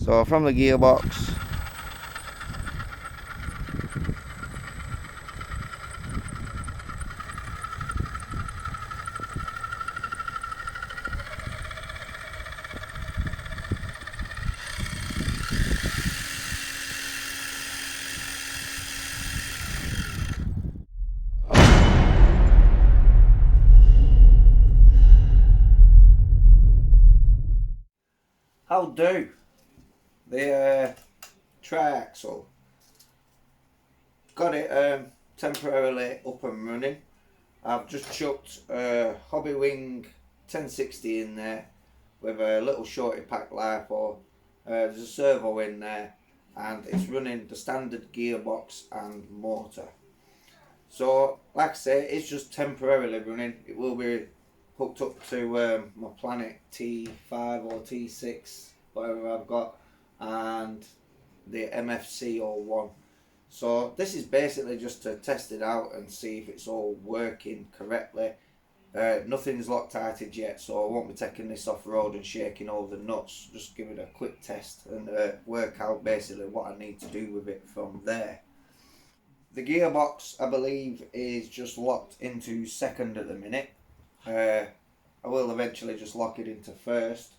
So from the gearbox, how do the tri-axle, got it temporarily up and running. I've just chucked a Hobby Wing 1060 in there with a little shorty pack LiPo. There's a servo in there and it's running the standard gearbox and motor. So like I say, it's just temporarily running. It will be hooked up to my Planet T5 or T6, whatever I've got, and the MFC01. So this is basically just to test it out and see if it's all working correctly. Nothing's Loctited yet, so I won't be taking this off road and shaking over the nuts. Just give it a quick test and work out basically what I need to do with it from there. The gearbox, I believe, is just locked into second at the minute. I will eventually just lock it into first.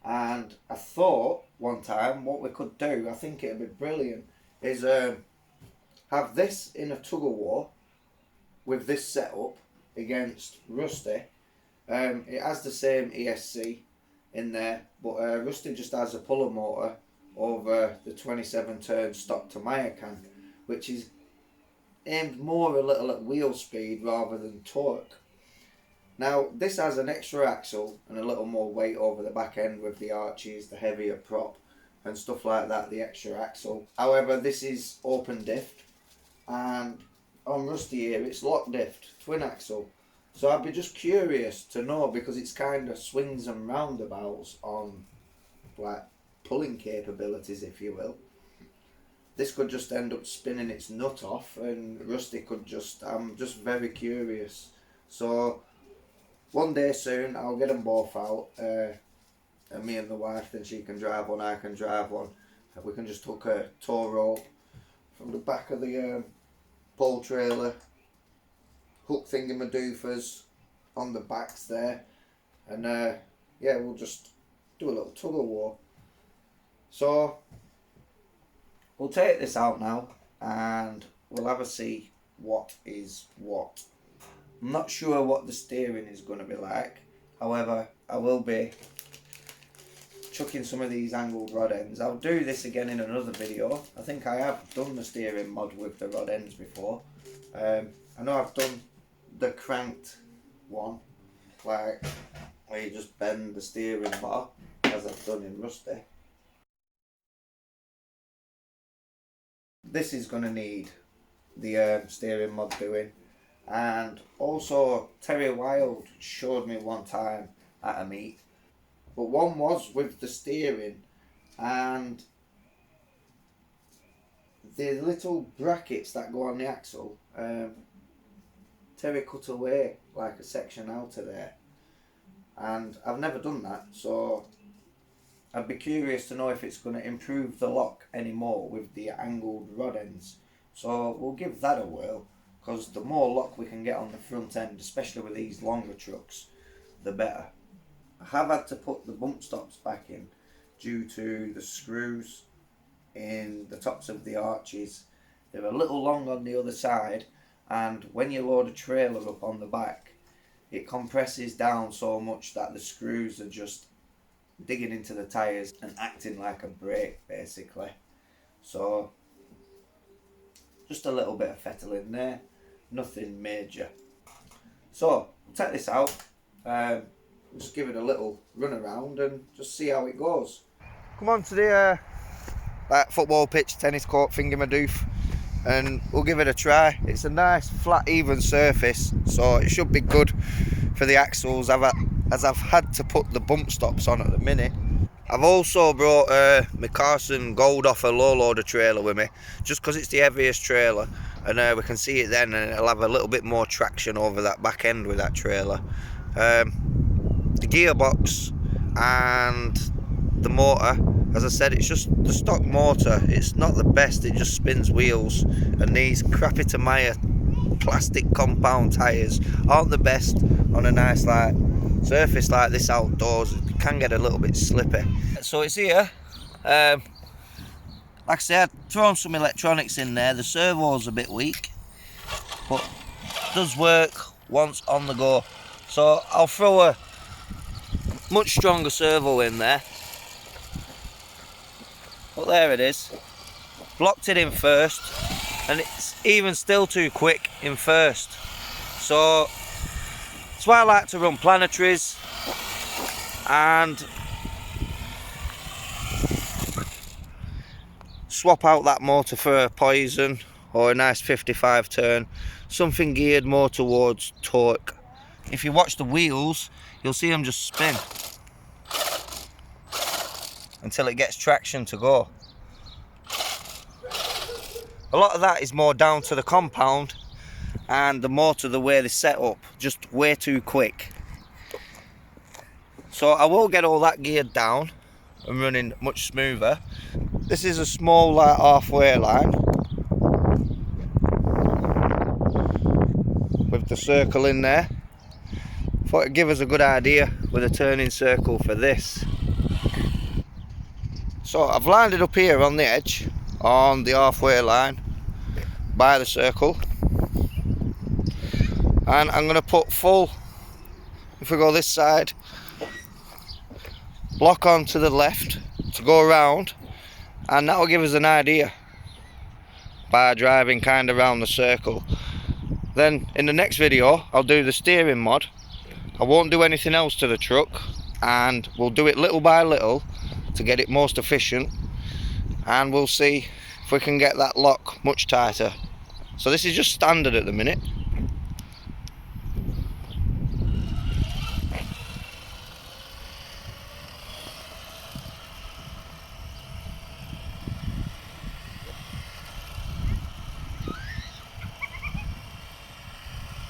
And I thought one time what we could do, I think it'd be brilliant, is have this in a tug of war with this setup against Rusty. It has the same ESC in there, but Rusty just has a puller motor over the 27 turn stock Tamiya can, which is aimed more a little at wheel speed rather than torque. Now this has an extra axle and a little more weight over the back end with the arches, the heavier prop and stuff like that, the extra axle. However, this is open diff, and on Rusty here it's lock diff, twin axle. So I'd be just curious to know, because it's kind of swings and roundabouts on like pulling capabilities, if you will. This could just end up spinning its nut off and Rusty could just, I'm just very curious. So one day soon I'll get them both out, and me and the wife, then she can drive one, I can drive one. We can just hook a tow rope from the back of the pole trailer, hook thingamadoofers on the backs there, and yeah, we'll just do a little tug of war. So we'll take this out now and we'll have a see what is what. I'm not sure what the steering is going to be like, however I will be chucking some of these angled rod ends. I'll do this again in another video. I think I have done the steering mod with the rod ends before. I know I've done the cranked one, like where you just bend the steering bar, as I've done in Rusty. This is going to need the steering mod doing. And also Terry Wild showed me one time at a meet, but one was with the steering and the little brackets that go on the axle, Terry cut away like a section out of there, and I've never done that, so I'd be curious to know if it's going to improve the lock anymore with the angled rod ends. So we'll give that a whirl, because the more lock we can get on the front end, especially with these longer trucks, the better. I have had to put the bump stops back in due to the screws in the tops of the arches. They're a little long on the other side, and when you load a trailer up on the back, it compresses down so much that the screws are just digging into the tyres and acting like a brake basically. So just a little bit of fettling there, nothing major. So we'll take this out, just give it a little run around and just see how it goes. Come on to the like football pitch, tennis court thingamadoof, and we'll give it a try. It's a nice flat even surface, so it should be good for the axles, as I've had to put the bump stops on at the minute. I've also brought my Carson Gold Offer low loader trailer with me, just because it's the heaviest trailer, and we can see it then, and it'll have a little bit more traction over that back end with that trailer. The gearbox and the motor As I said, it's just the stock motor. It's not the best, it just spins wheels, and these crappy Tamiya plastic compound tyres aren't the best on a nice like surface like this outdoors. It can get a little bit slippy. So it's here. Like I said, I've thrown some electronics in there. The servo's a bit weak, but it does work once on the go. So I'll throw a much stronger servo in there. But there it is. Blocked it in first, and it's even still too quick in first. So that's why I like to run planetaries and swap out that motor for a poison or a nice 55 turn, something geared more towards torque. If you watch the wheels, you'll see them just spin until it gets traction to go. A lot of that is more down to the compound and the motor, the way they set up, just way too quick. So I will get all that geared down and running much smoother. This is a small like halfway line with the circle in there. Thought it'd give us a good idea with a turning circle for this. So I've lined it up here on the edge, on the halfway line, by the circle. And I'm going to put full, if we go this side, block on to the left to go around, and that will give us an idea by driving kind of around the circle. Then in the next video I'll do the steering mod. I won't do anything else to the truck, and we'll do it little by little to get it most efficient, and we'll see if we can get that lock much tighter. So this is just standard at the minute.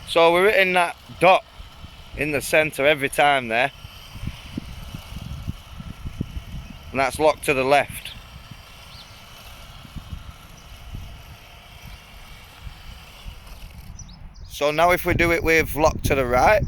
So we're hitting that dot in the centre every time there, and that's locked to the left. So now if we do it with lock to the right,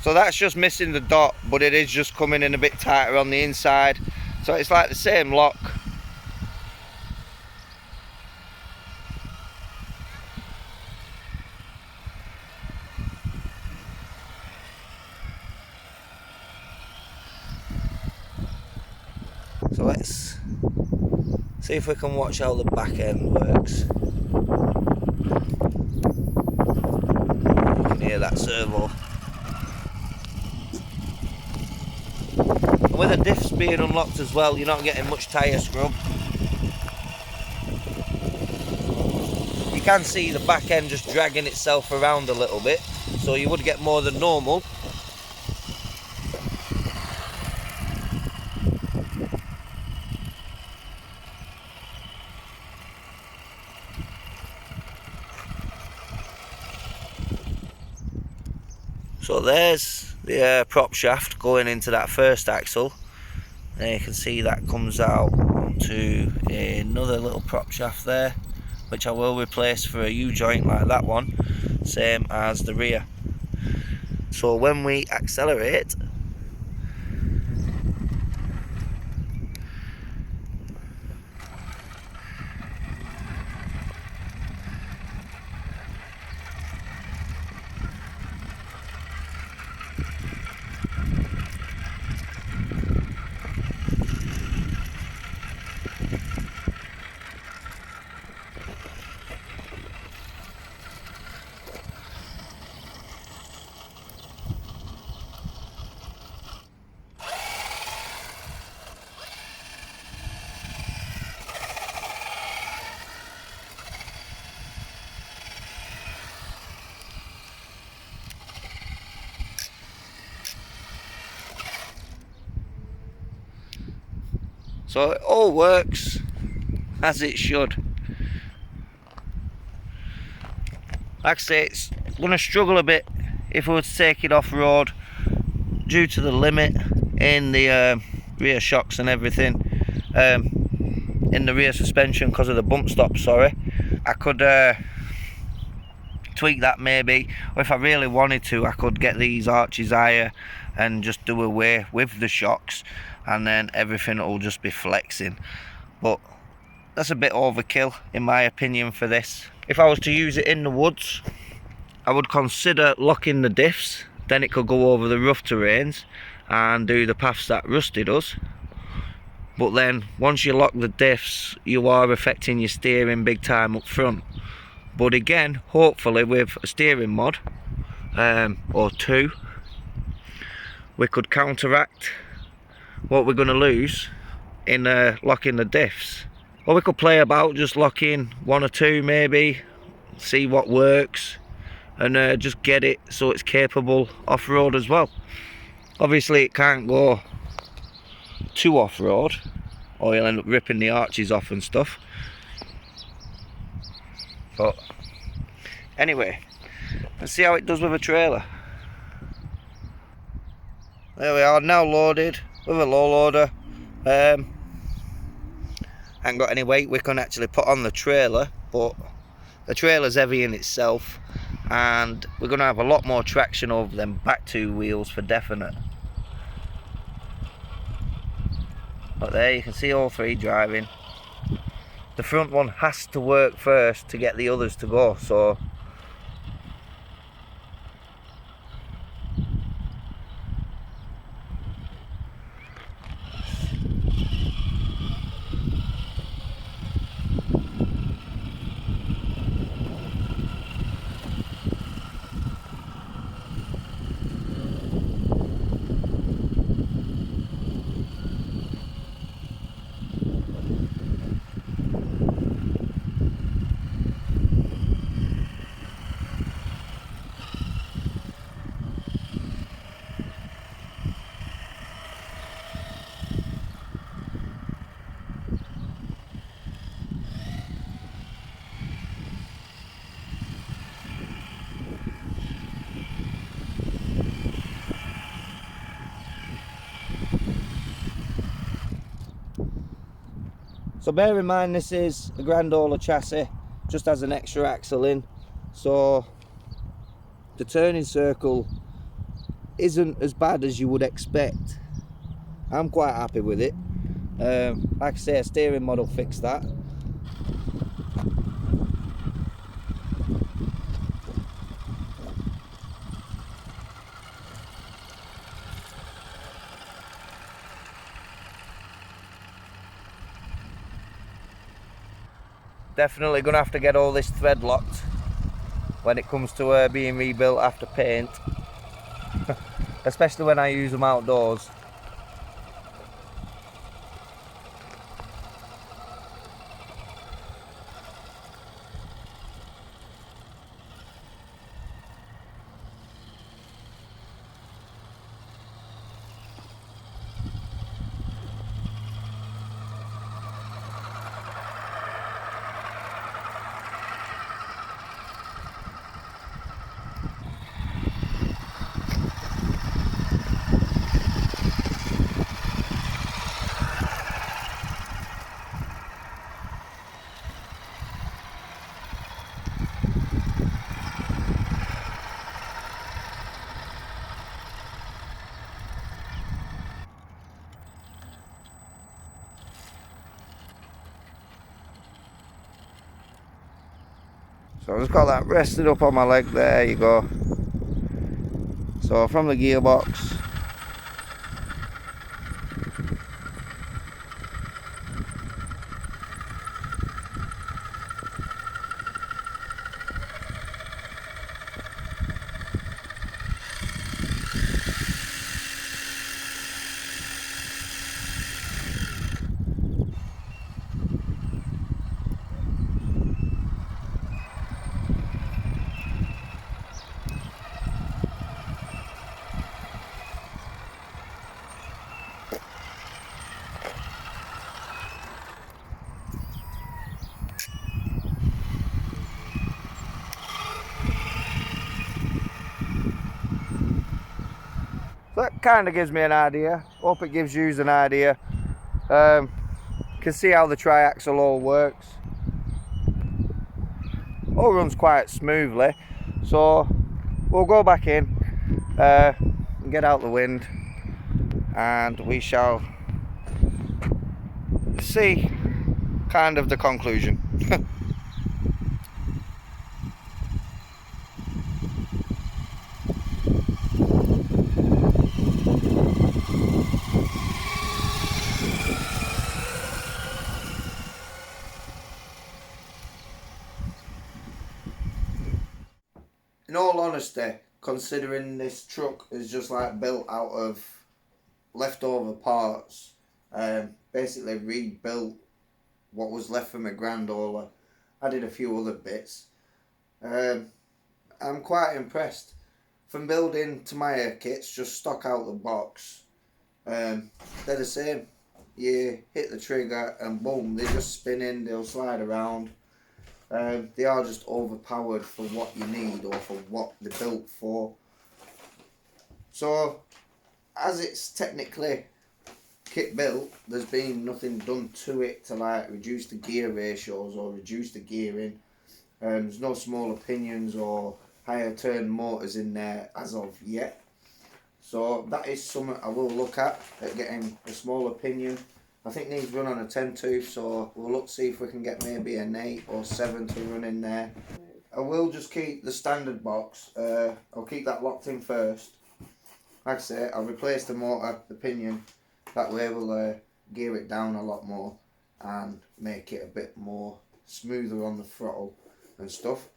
so that's just missing the dot, but it is just coming in a bit tighter on the inside. So it's like the same lock. So let's see if we can watch how the back end works. You can hear that servo. And with the diffs being unlocked as well, you're not getting much tyre scrub. You can see the back end just dragging itself around a little bit, so you would get more than normal. So there's the prop shaft going into that first axle. There you can see that comes out to another little prop shaft there, which I will replace for a U-joint like that one, same as the rear. So when we accelerate, so it all works. as it should. Like I say, it's going to struggle a bit if we were to take it off-road due to the limit in the rear shocks and everything, in the rear suspension because of the bump stop, sorry. I could tweak that maybe, or if I really wanted to, I could get these arches higher and just do away with the shocks, and then everything will just be flexing. But that's a bit overkill in my opinion for this. If I was to use it in the woods, I would consider locking the diffs, then it could go over the rough terrains and do the paths that Rusty does. But then once you lock the diffs, you are affecting your steering big time up front. But again, hopefully with a steering mod or two, we could counteract what we're going to lose in locking the diffs. Or we could play about just locking one or two maybe, see what works, and just get it so it's capable off-road as well. Obviously it can't go too off-road or you'll end up ripping the arches off and stuff. But anyway, let's see how it does with a trailer. There we are, now loaded with a low loader. Ain't got any weight we can actually put on the trailer, but the trailer's heavy in itself and we're going to have a lot more traction over them back two wheels for definite. But there you can see all three driving. The front one has to work first to get the others to go, so bear in mind this is a Grand Hauler chassis, just has an extra axle in, so the turning circle isn't as bad as you would expect. I'm quite happy with it. Like I say, a steering model fixed that. Definitely gonna have to get all this thread locked when it comes to being rebuilt after paint, especially when I use them outdoors. So I've just got that rested up on my leg, there you go. So from the gearbox, that kind of gives me an idea. Hope it gives you an idea. Can see how the triaxle all works. All runs quite smoothly. So we'll go back in and get out the wind, and we shall see kind of the conclusion. In all honesty, considering this truck is just like built out of leftover parts, basically rebuilt what was left from a Grand Hauler, added a few other bits. I'm quite impressed. From building Tamiya kits, just stock out the box, they're the same. You hit the trigger and boom, they just spin in, they'll slide around. They are just overpowered for what you need or for what they're built for. So, as it's technically kit built, there's been nothing done to it to like reduce the gear ratios or reduce the gearing. There's no smaller pinions or higher turn motors in there as of yet. So that is something I will look at getting a smaller pinion. I think these run on a 10 tooth, so we'll look to see if we can get maybe an 8 or 7 to run in there. I will just keep the standard box. I'll keep that locked in first. Like I say, I'll replace the motor, the pinion. That way we'll gear it down a lot more and make it a bit more smoother on the throttle and stuff.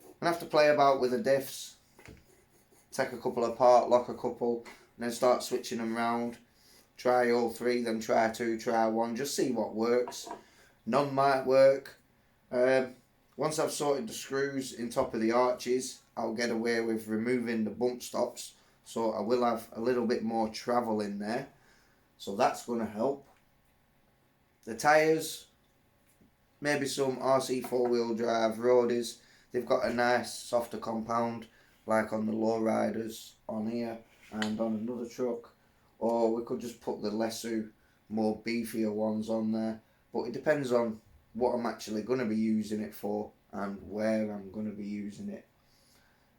I'm going to have to play about with the diffs. Take a couple apart, lock a couple, and then start switching them round. Try all three, then try two, try one, just see what works. None might work. Once I've sorted the screws in top of the arches, I'll get away with removing the bump stops, so I will have a little bit more travel in there, so that's going to help. The tyres, maybe some RC 4-wheel drive roadies, they've got a nice softer compound like on the lowriders on here and on another truck. Or we could just put the lesser, more beefier ones on there. But it depends on what I'm actually going to be using it for and where I'm going to be using it.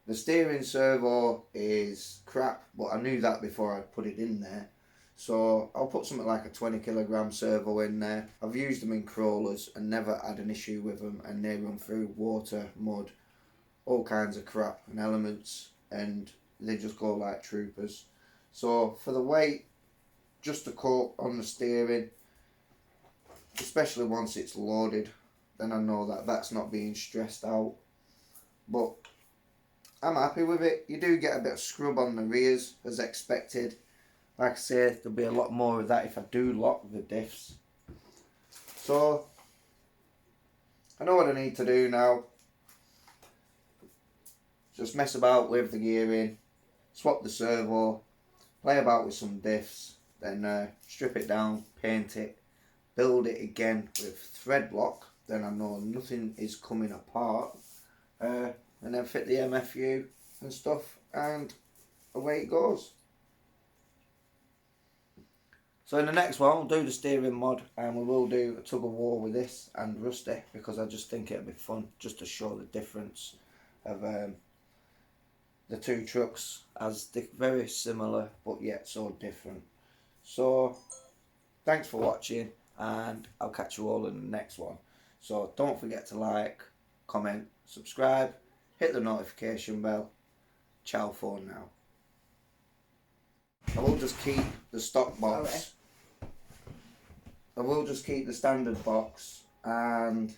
The steering servo is crap, but I knew that before I put it in there. So I'll put something like a 20 kilogram servo in there. I've used them in crawlers and never had an issue with them, and they run through water, mud, all kinds of crap and elements, and they just go like troopers. So for the weight, just a coat on the steering, especially once it's loaded, then I know that that's not being stressed out. But I'm happy with it. You do get a bit of scrub on the rears as expected. Like I say, there'll be a lot more of that if I do lock the diffs. So I know what I need to do now. Just mess about with the gearing, swap the servo, play about with some diffs, then strip it down, paint it, build it again with thread lock, then I know nothing is coming apart, and then fit the MFU and stuff, and away it goes. So in the next one we'll do the steering mod, and we will do a tug of war with this and Rusty, because I just think it'll be fun just to show the difference of the two trucks, as they're very similar but yet so different. So thanks for watching, and I'll catch you all in the next one. So don't forget to like, comment, subscribe, hit the notification bell. Ciao for now. I will just keep the stock box. I will just keep the standard box and